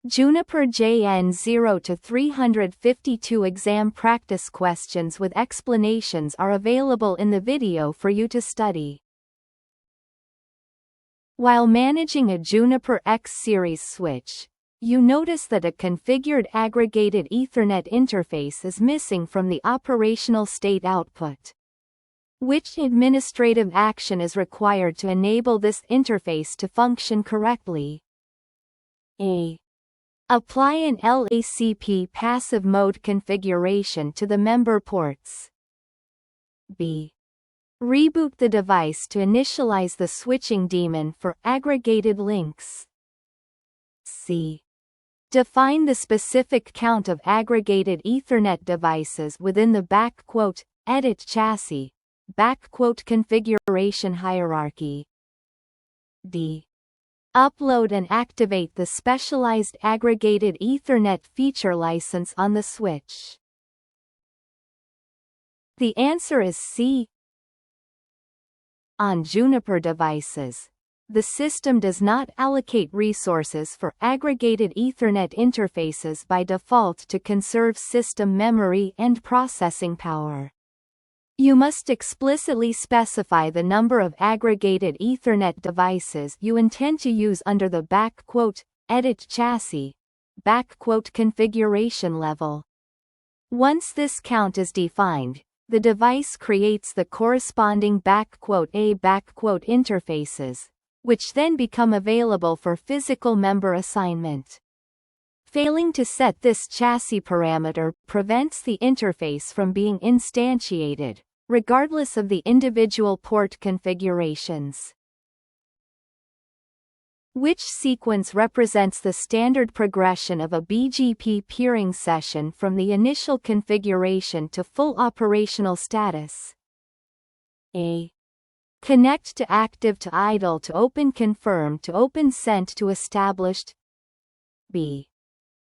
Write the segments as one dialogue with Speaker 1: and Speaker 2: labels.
Speaker 1: Juniper JN0-352 exam practice questions with explanations are available in the video for you to study. While managing a Juniper X series switch, you notice that a configured aggregated Ethernet interface is missing from the operational state output. Which administrative action is required to enable this interface to function correctly? A. Apply an LACP passive mode configuration to the member ports. B. Reboot the device to initialize the switching daemon for aggregated links. C. Define the specific count of aggregated Ethernet devices within the "edit chassis" configuration hierarchy. D. Upload and activate the specialized aggregated Ethernet feature license on the switch. The answer is C. On Juniper devices, the system does not allocate resources for aggregated Ethernet interfaces by default to conserve system memory and processing power. You must explicitly specify the number of aggregated Ethernet devices you intend to use under the "edit chassis" configuration level. Once this count is defined, the device creates the corresponding "A" interfaces, which then become available for physical member assignment. Failing to set this chassis parameter prevents the interface from being instantiated, regardless of the individual port configurations. Which sequence represents the standard progression of a BGP peering session from the initial configuration to full operational status? A. Connect to active to idle to open confirm to open sent to established. B.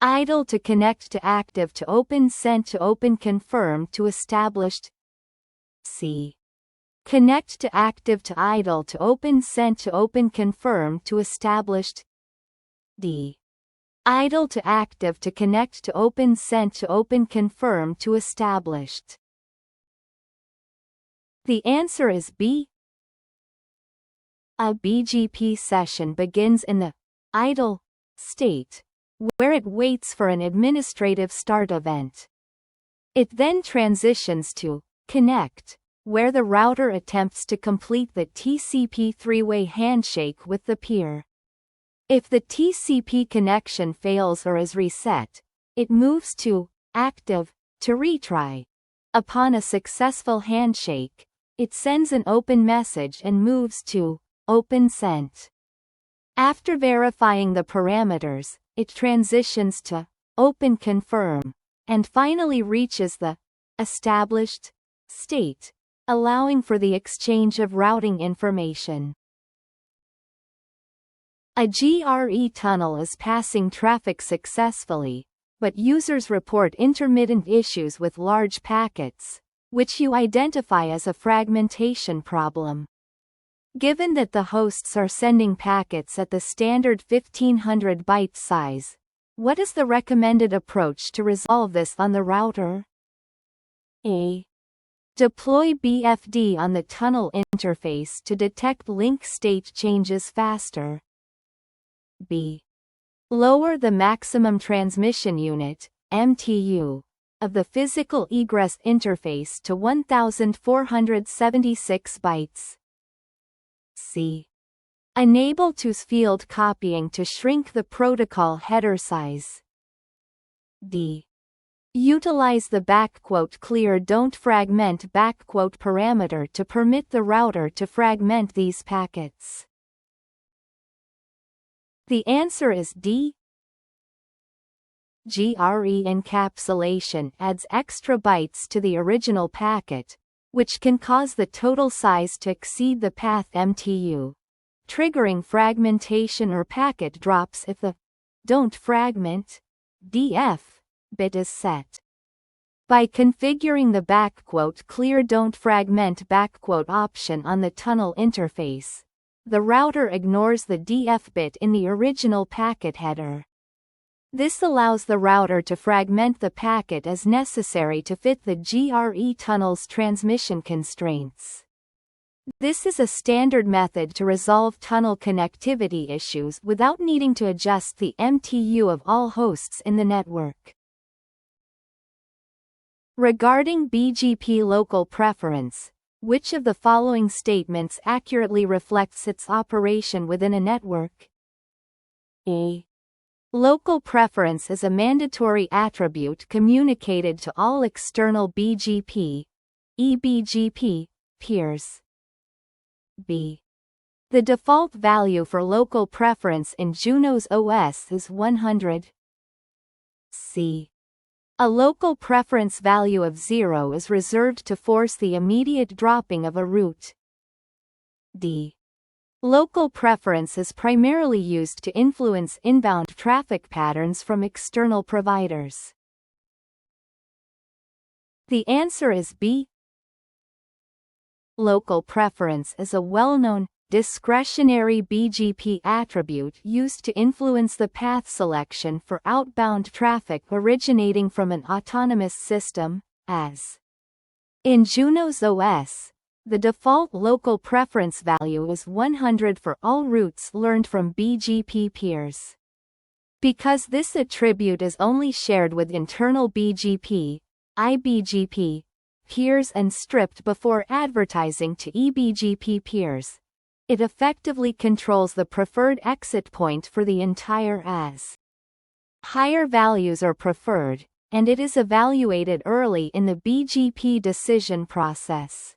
Speaker 1: Idle to connect to active to open sent to open confirm to established. C. Connect to active to idle to open sent to open confirm to established. D. Idle to active to connect to open sent to open confirm to established. The answer is B. A BGP session begins in the idle state, where it waits for an administrative start event. It then transitions to connect, where the router attempts to complete the TCP three-way handshake with the peer. If the TCP connection fails or is reset, it moves to active to retry. Upon a successful handshake, it sends an open message and moves to open sent. After verifying the parameters, it transitions to open confirm, and finally reaches the established state, allowing for the exchange of routing information. A GRE tunnel is passing traffic successfully, but users report intermittent issues with large packets, which you identify as a fragmentation problem. Given that the hosts are sending packets at the standard 1500 byte size, what is the recommended approach to resolve this on the router? A. Deploy BFD on the tunnel interface to detect link state changes faster. B. Lower the maximum transmission unit, MTU, of the physical egress interface to 1476 bytes. C. Enable TOS field copying to shrink the protocol header size. D. Utilize the "clear don't fragment" parameter to permit the router to fragment these packets. The answer is D. GRE encapsulation adds extra bytes to the original packet, which can cause the total size to exceed the path MTU, triggering fragmentation or packet drops if the don't fragment DF bit is set. By configuring the "clear don't fragment" option on the tunnel interface, the router ignores the DF bit in the original packet header. This allows the router to fragment the packet as necessary to fit the GRE tunnel's transmission constraints. This is a standard method to resolve tunnel connectivity issues without needing to adjust the MTU of all hosts in the network. Regarding BGP local preference, which of the following statements accurately reflects its operation within a network? A. Local preference is a mandatory attribute communicated to all external BGP, eBGP, peers. B. The default value for local preference in Juno's OS is 100. C. A local preference value of 0 is reserved to force the immediate dropping of a route. D. Local preference is primarily used to influence inbound traffic patterns from external providers. The answer is B. Local preference is a well-known, discretionary BGP attribute used to influence the path selection for outbound traffic originating from an autonomous system, as in Juno's OS. The default local preference value is 100 for all routes learned from BGP peers. Because this attribute is only shared with internal BGP, iBGP, peers and stripped before advertising to eBGP peers, it effectively controls the preferred exit point for the entire AS. Higher values are preferred, and it is evaluated early in the BGP decision process.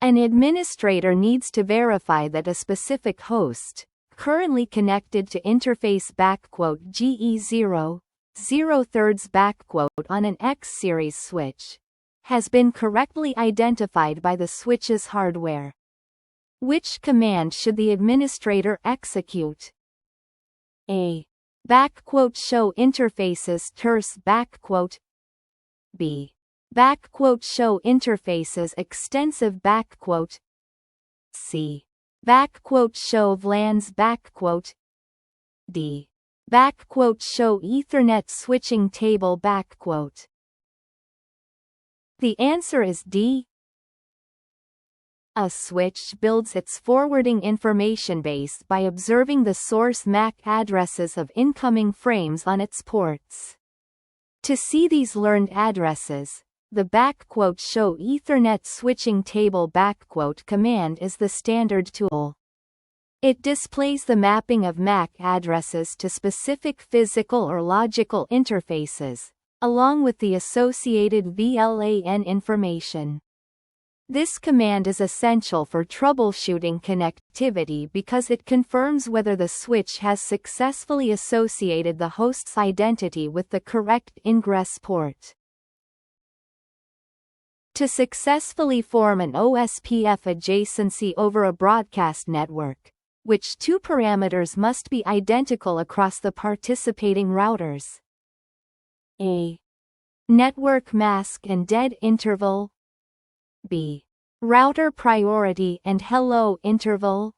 Speaker 1: An administrator needs to verify that a specific host, currently connected to interface JN0-352 on an X series switch, has been correctly identified by the switch's hardware. Which command should the administrator execute? A. Show interfaces terse B. Show interfaces extensive C. Show VLANs D. Show Ethernet switching table The answer is D. A switch builds its forwarding information base by observing the source MAC addresses of incoming frames on its ports. To see these learned addresses, the show Ethernet switching table command is the standard tool. It displays the mapping of MAC addresses to specific physical or logical interfaces, along with the associated VLAN information. This command is essential for troubleshooting connectivity because it confirms whether the switch has successfully associated the host's identity with the correct ingress port. To successfully form an OSPF adjacency over a broadcast network, which two parameters must be identical across the participating routers? A. Network mask and dead interval. B. Router priority and hello interval.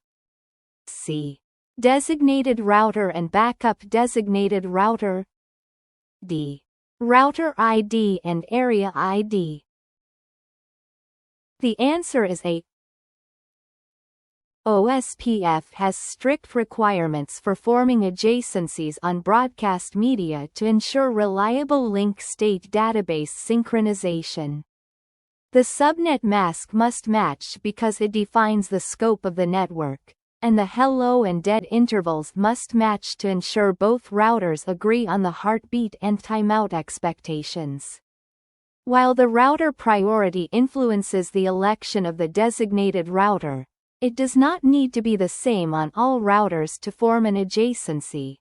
Speaker 1: C. Designated router and backup designated router. D. Router ID and area ID. The answer is A. OSPF has strict requirements for forming adjacencies on broadcast media to ensure reliable link state database synchronization. The subnet mask must match because it defines the scope of the network, and the hello and dead intervals must match to ensure both routers agree on the heartbeat and timeout expectations. While the router priority influences the election of the designated router, it does not need to be the same on all routers to form an adjacency.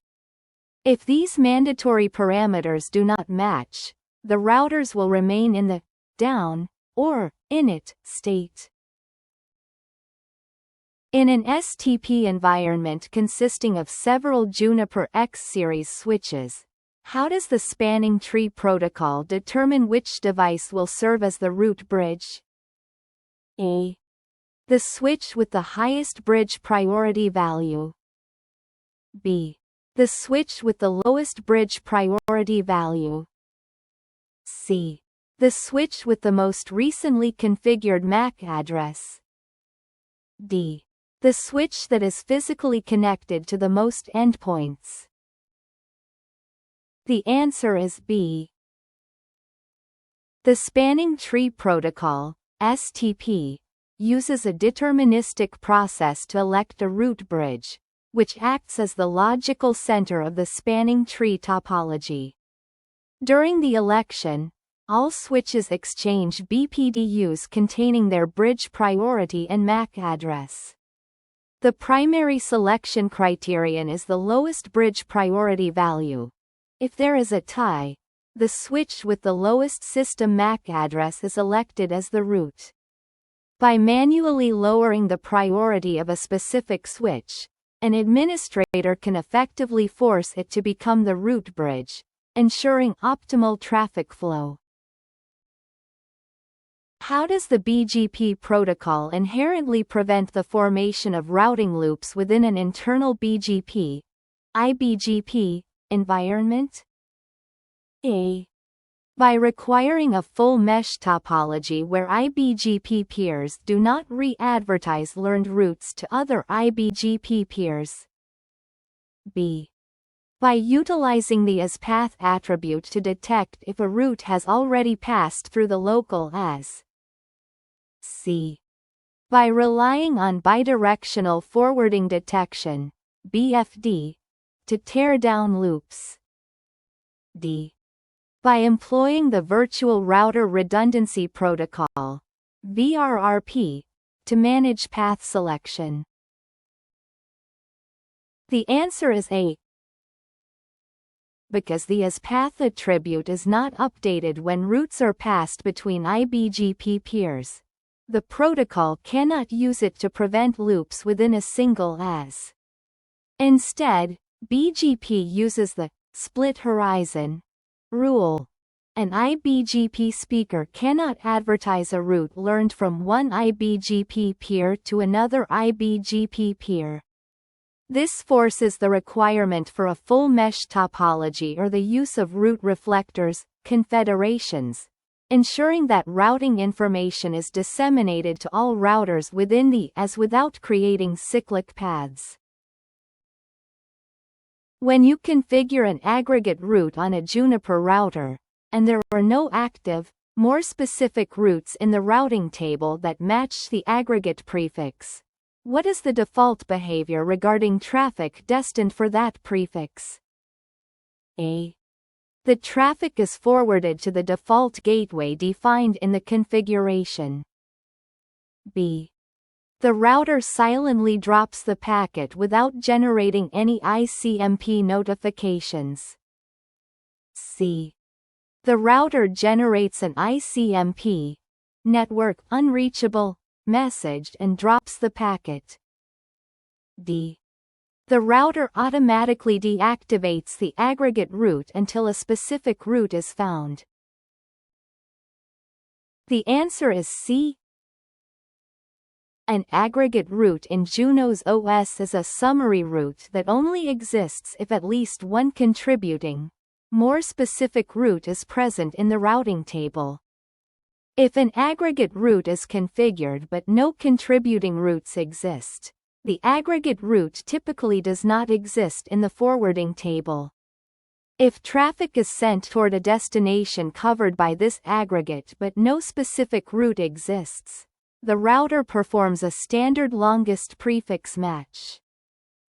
Speaker 1: If these mandatory parameters do not match, the routers will remain in the down or init state. In an STP environment consisting of several Juniper X series switches, how does the spanning tree protocol determine which device will serve as the root bridge? A. The switch with the highest bridge priority value. B. The switch with the lowest bridge priority value. C. The switch with the most recently configured MAC address. D. The switch that is physically connected to the most endpoints. The answer is B. The Spanning Tree Protocol, STP, uses a deterministic process to elect a root bridge, which acts as the logical center of the spanning tree topology. During the election, all switches exchange BPDUs containing their bridge priority and MAC address. The primary selection criterion is the lowest bridge priority value. If there is a tie, the switch with the lowest system MAC address is elected as the root. By manually lowering the priority of a specific switch, an administrator can effectively force it to become the root bridge, ensuring optimal traffic flow. How does the BGP protocol inherently prevent the formation of routing loops within an internal BGP, IBGP, environment? A. By requiring a full mesh topology where IBGP peers do not re-advertise learned routes to other IBGP peers. B. By utilizing the asPath attribute to detect if a route has already passed through the local as. C. By relying on bidirectional forwarding detection, BFD, to tear down loops. D. By employing the Virtual Router Redundancy Protocol, VRRP, to manage path selection. The answer is A. Because the asPath attribute is not updated when routes are passed between IBGP peers, the protocol cannot use it to prevent loops within a single as. Instead, BGP uses the split horizon rule. An IBGP speaker cannot advertise a route learned from one IBGP peer to another IBGP peer. This forces the requirement for a full mesh topology or the use of route reflectors, confederations, ensuring that routing information is disseminated to all routers within the as without creating cyclic paths. When you configure an aggregate route on a Juniper router, and there are no active, more specific routes in the routing table that match the aggregate prefix, what is the default behavior regarding traffic destined for that prefix? A. The traffic is forwarded to the default gateway defined in the configuration. B. The router silently drops the packet without generating any ICMP notifications. C. The router generates an ICMP, network unreachable, message and drops the packet. D. The router automatically deactivates the aggregate route until a specific route is found. The answer is C. An aggregate route in Juno's OS is a summary route that only exists if at least one contributing, more specific route is present in the routing table. If an aggregate route is configured but no contributing routes exist, the aggregate route typically does not exist in the forwarding table. If traffic is sent toward a destination covered by this aggregate but no specific route exists, the router performs a standard longest prefix match.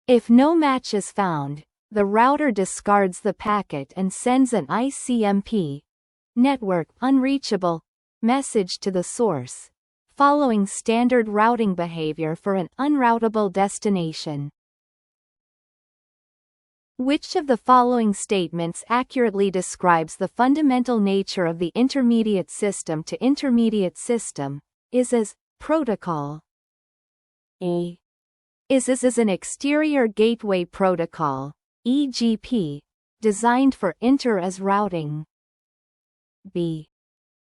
Speaker 1: If no match is found, the router discards the packet and sends an ICMP, network unreachable, message to the source, following standard routing behavior for an unroutable destination. Which of the following statements accurately describes the fundamental nature of the intermediate system to intermediate system? Is as protocol. A. Is an exterior gateway protocol, EGP, designed for inter-as routing. B.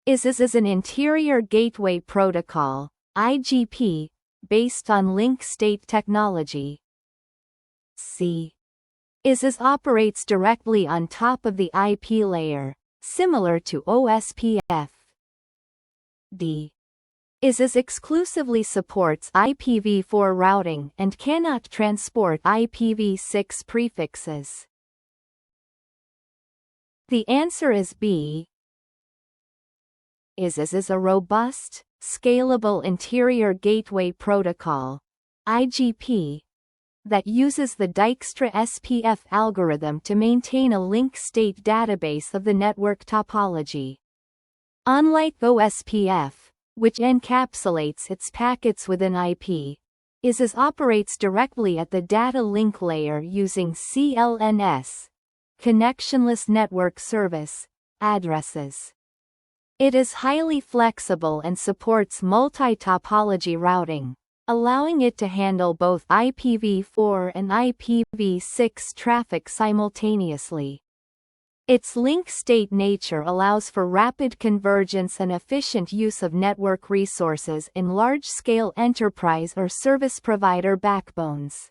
Speaker 1: Is an interior gateway protocol, IGP, based on link state technology. C. ISIS operates directly on top of the IP layer, similar to OSPF. D. ISIS exclusively supports IPv4 routing and cannot transport IPv6 prefixes. The answer is B. ISIS is a robust, scalable interior gateway protocol, IGP, that uses the Dijkstra SPF algorithm to maintain a link state database of the network topology. Unlike OSPF, which encapsulates its packets within IP, ISIS operates directly at the data link layer using CLNS, Connectionless Network Service, addresses. It is highly flexible and supports multi-topology routing, allowing it to handle both IPv4 and IPv6 traffic simultaneously. Its link state nature allows for rapid convergence and efficient use of network resources in large-scale enterprise or service provider backbones.